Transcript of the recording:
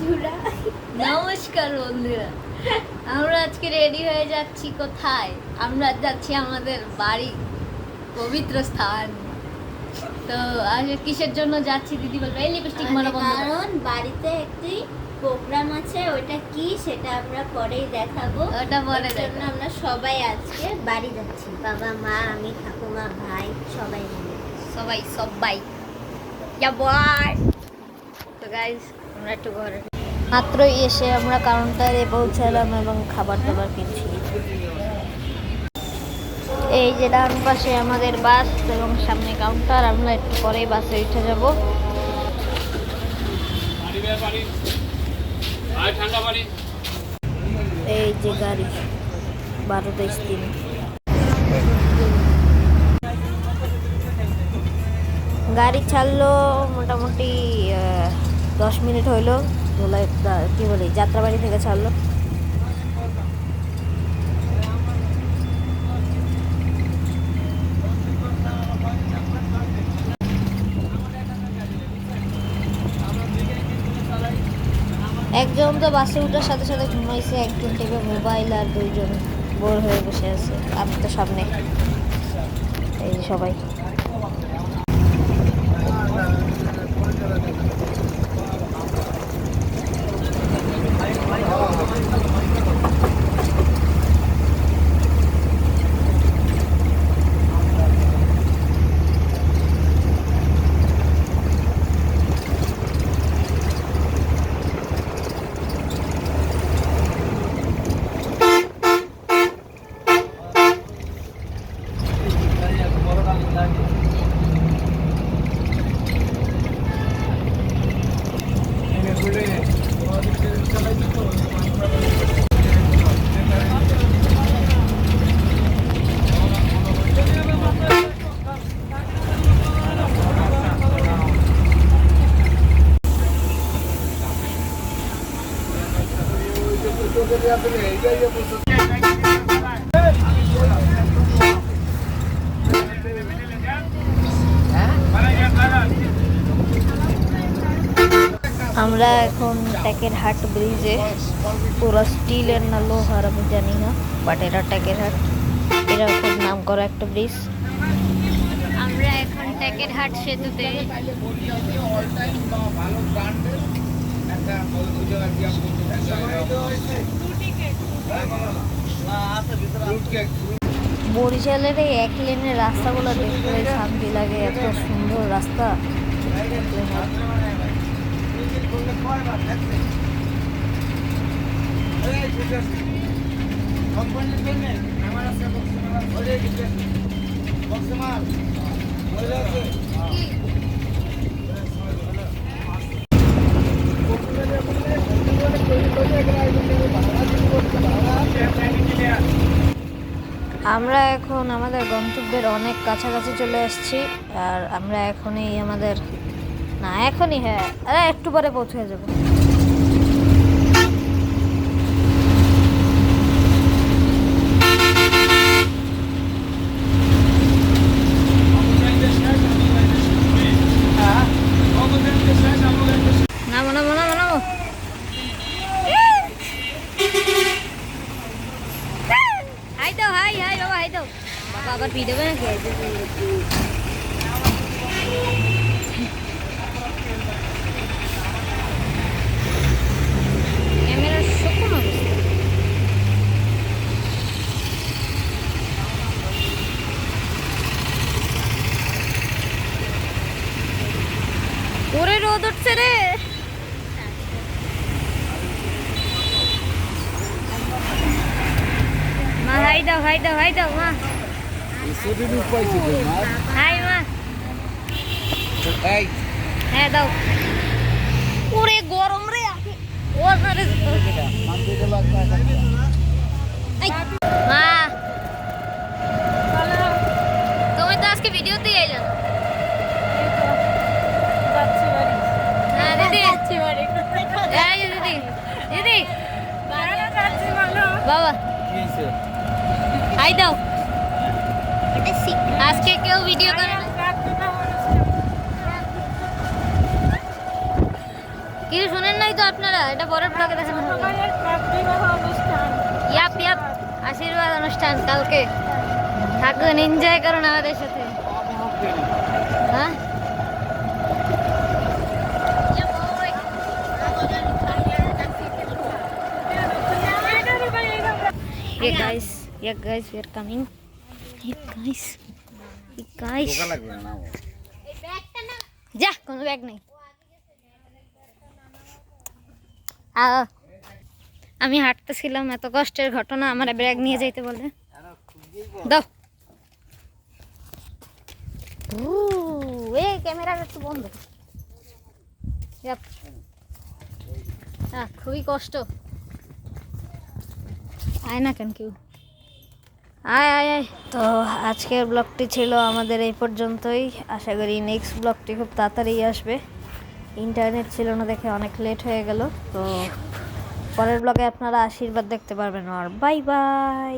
বন্ধুরা, নমস্কার বন্ধুরা। আমরা আজকে রেডি হয়ে যাচ্ছি। কোথায়? আমরা যাচ্ছি আমাদের বাড়ি, পবিত্র স্থান। তো আজ কিসের জন্য যাচ্ছি দিদি বলবে? এই লিপস্টিক মারা বন্ধ কর। কারণ বাড়িতে একটি প্রোগ্রাম আছে, ওটা কি সেটা আমরা পরেই দেখাবো। ওটা পরে এর জন্য আমরা সবাই আজকে বাড়ি যাচ্ছি, বাবা মা আমি ঠাকুমা ভাই সবাই মিলে। সবাই যাবই। তো গাইস আমরা একটু ঘরে মাত্রই এসে আমরা কাউন্টারে পৌঁছালাম এবং খাবার দাবার কিনছি। এই যে ডান পাশে আমাদের বাস এবং সামনে কাউন্টার। আমরা একটু পরেই বাসে উঠে যাব। এই যে গাড়ি 12-23 গাড়ি ছাড়লো মোটামুটি 10 মিনিট হইলো। ধোলাই কি বলি, যাত্রাবাড়ি থেকে ছাড়লো। একজন তো বাসে উঠার সাথে সাথে ঘুমাইছে, একজন টেপে মোবাইল, আর দুইজন বোর হয়ে বসে আছে। আমি তো সামনে। এই যে সবাই। আমরা এখন টেকেরহাট ব্রিজে। পুরো স্টিলের না লোহার আমি জানি না, বাট এটা টেকেরহাট। এটা খুব নাম করা একটা ব্রিজ। আমরা এখন টেকেরহাট সেতুতে। বরিশালের এই এক লেনের রাস্তাগুলো দেখতে শান্তি লাগে, এত সুন্দর রাস্তা। আমরা এখন আমাদের গন্তব্যের অনেক কাছাকাছি চলে আসছি। আর আমরা এখনই হ্যাঁ একটু পরে পৌঁছে যাব। নামো হাই দাও, হাই বাবা, হাই দাও। বাবা আবার পি দেবে নাকি? ক্যামেরার শোকন অবস্থা। ওরে রোদ উঠছে রে। মা হাই দাও মা। হাই মা। হ্যাঁ দাও। ওরে গরম রে। মা তুমি তো আজকে ভিডিওতে এলে না। দিদি বাবা হাই দাও। আজকে কেউ ভিডিও করে না। কিছু শোনেন না? নাই তো আপনারা, এটা পরের ব্লগে দেখানো হবে। ইয়াপ ইয়াপ, আশীর্বাদ অনুষ্ঠান কালকে। থাকুন, এনজয় করুন আমাদের সাথে। হ্যাঁ yeah guys we are coming. Hey guys যা, কোনো ব্যাগ নেই। আমি হাঁটতেছিলাম, এত কষ্টের ঘটনা, আমার ব্যাগ নিয়ে যাইতে বলে। দাও এই ক্যামেরাটা একটু বন্ধ। খুবই কষ্ট। আয় না কেন কেউ, আয় আয় আয়। তো আজকের ব্লগটি ছিল আমাদের এই পর্যন্তই। আশা করি নেক্সট ব্লগটি খুব তাড়াতাড়ি আসবে। ইন্টারনেট ছিল না দেখে অনেক লেট হয়ে গেল। তো পরের ব্লগে আপনারা আশীর্বাদ দেখতে পারবেন। আর বাই বাই।